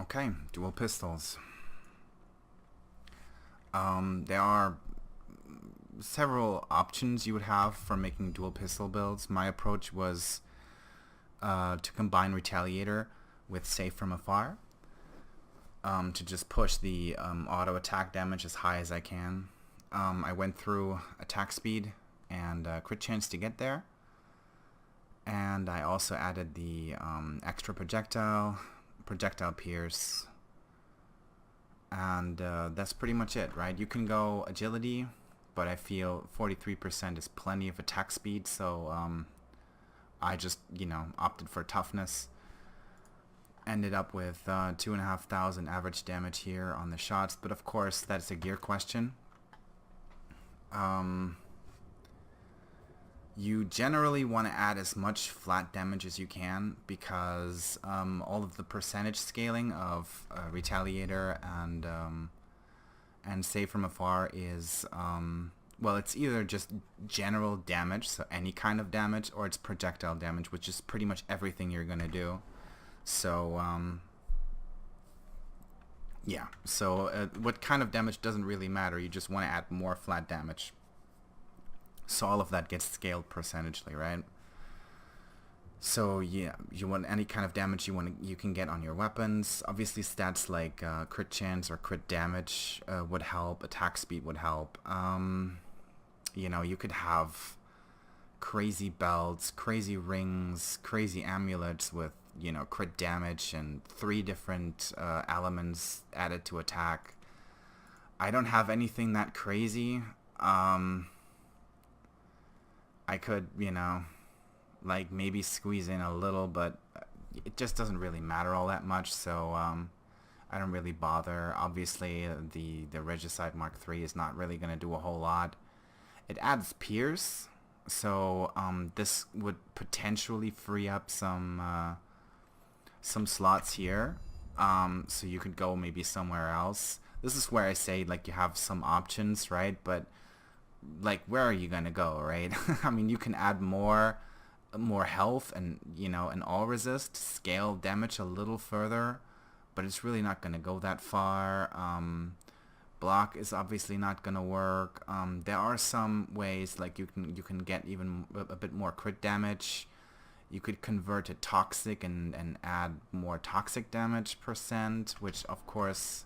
Okay, dual pistols. There are several options you would have for making dual pistol builds. My approach was to combine Retaliator with Safe from Afar, to just push the auto attack damage as high as I can. I went through attack speed and crit chance to get there, and I also added the extra projectile pierce, and that's pretty much it, right? You can go agility, but I feel 43% is plenty of attack speed, so I just, opted for toughness. Ended up with 2,500 average damage here on the shots, but of course that's a gear question. You generally want to add as much flat damage as you can, because all of the percentage scaling of Retaliator and Save from Afar is well, it's either just general damage, so any kind of damage, or it's projectile damage, which is pretty much everything you're gonna do. So yeah, so what kind of damage doesn't really matter. You just want to add more flat damage, so all of that gets scaled percentagely, right? So yeah, you want any kind of damage you can get on your weapons. Obviously, stats like crit chance or crit damage would help. Attack speed would help. You could have crazy belts, crazy rings, crazy amulets with crit damage and 3 different elements added to attack. I don't have anything that crazy. I could, like maybe squeeze in a little, but it just doesn't really matter all that much, so I don't really bother. Obviously, the Regicide Mark III is not really going to do a whole lot. It adds Pierce, so this would potentially free up some slots here, so you could go maybe somewhere else. This is where I say, like, you have some options, right? But like, where are you gonna go, right? I mean, you can add more health and an all resist, scale damage a little further, but it's really not gonna go that far. Block is obviously not gonna work. There are some ways, like you can get even a bit more crit damage. You could convert to toxic and add more toxic damage percent, which of course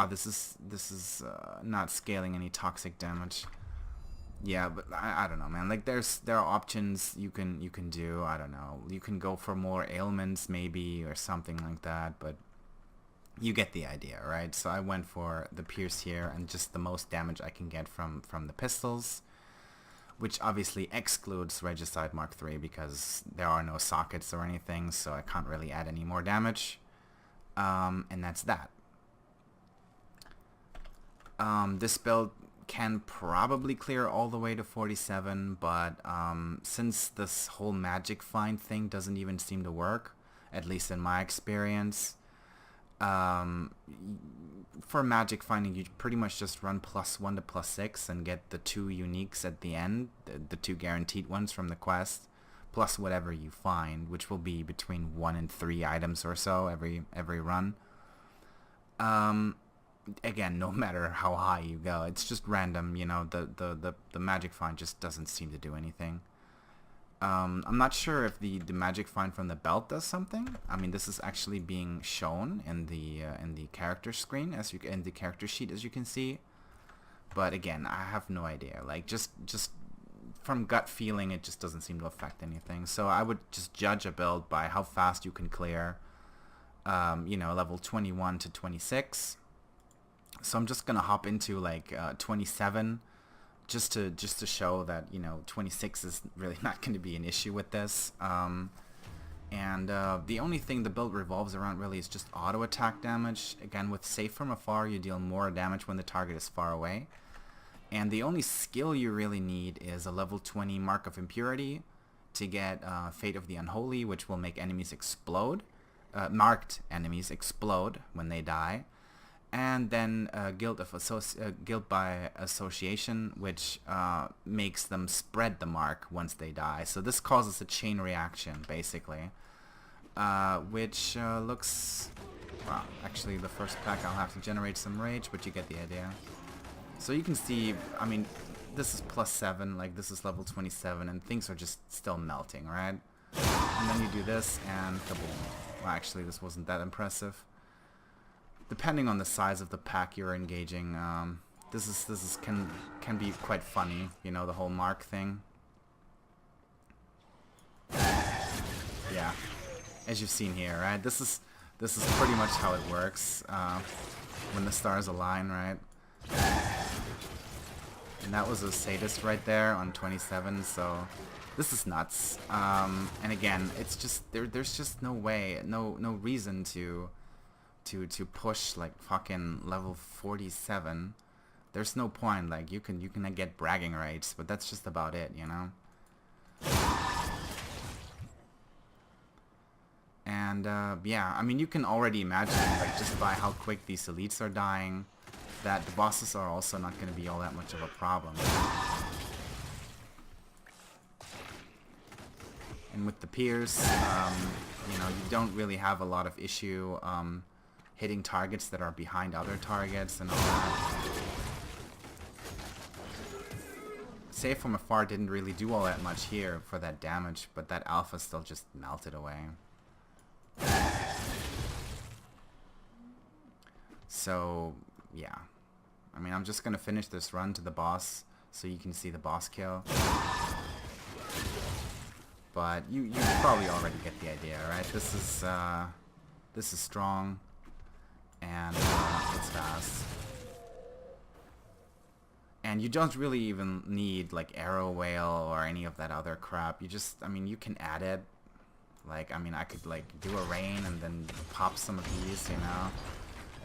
this is not scaling any toxic damage. Yeah, but I don't know, man. Like, there are options you can do. I don't know. You can go for more ailments maybe, or something like that, but you get the idea, right? So I went for the pierce here, and just the most damage I can get from the pistols, which obviously excludes Regicide Mark III because there are no sockets or anything, so I can't really add any more damage. And that's that. This build can probably clear all the way to 47, but since this whole magic find thing doesn't even seem to work, at least in my experience, for magic finding you pretty much just run +1 to +6 and get the 2 uniques at the end, the 2 guaranteed ones from the quest, plus whatever you find, which will be between 1 and 3 items or so every run. Again, no matter how high you go, it's just random. The magic find just doesn't seem to do anything. I'm not sure if the magic find from the belt does something. I mean, this is actually being shown in the character screen, in the character sheet, as you can see. But again, I have no idea. Like, just from gut feeling, it just doesn't seem to affect anything. So I would just judge a build by how fast you can clear, level 21 to 26. So I'm just gonna hop into like 27, just to show that 26 is really not going to be an issue with this. And the only thing the build revolves around really is just auto attack damage. Again, with Safe from Afar, you deal more damage when the target is far away. And the only skill you really need is a level 20 Mark of Impurity to get Fate of the Unholy, which will make enemies explode. Marked enemies explode when they die. And then Guild by Association, which makes them spread the mark once they die. So this causes a chain reaction, basically. which looks... Well, actually the first pack I'll have to generate some rage, but you get the idea. So you can see, I mean, this is +7, like this is level 27, and things are just still melting, right? And then you do this, and kaboom. Well, actually, this wasn't that impressive. Depending on the size of the pack you're engaging, this can be quite funny, you know, the whole mark thing. Yeah, as you've seen here, right? This is pretty much how it works when the stars align, right? And that was a sadist right there on 27, so this is nuts. And again, it's just there's just no way, no reason to push like fucking level 47. There's no point. Like you can get bragging rights, but that's just about it, you know. And yeah, I mean, you can already imagine, like, just by how quick these elites are dying, that the bosses are also not going to be all that much of a problem. And with the Piers, you know, you don't really have a lot of issue hitting targets that are behind other targets and all that. Save from afar didn't really do all that much here for that damage, but that alpha still just melted away. So, yeah. I mean, I'm just gonna finish this run to the boss so you can see the boss kill. But you probably already get the idea, right? This is strong and it's fast. And you don't really even need like Arrow Whale or any of that other crap. You just, I mean, you can add it. Like, I mean, I could like do a rain and then pop some of these, you know.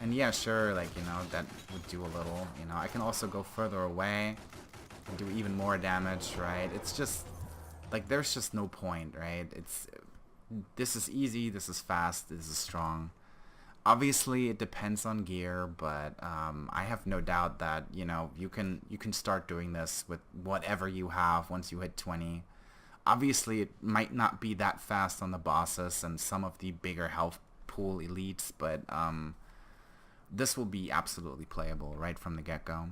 And yeah, sure, like, you know, that would do a little, you know. I can also go further away and do even more damage, right? It's just, like, there's just no point, right? This is easy, this is fast, this is strong. Obviously, it depends on gear, but I have no doubt that, you know, you can start doing this with whatever you have once you hit 20. Obviously, it might not be that fast on the bosses and some of the bigger health pool elites, but this will be absolutely playable right from the get-go.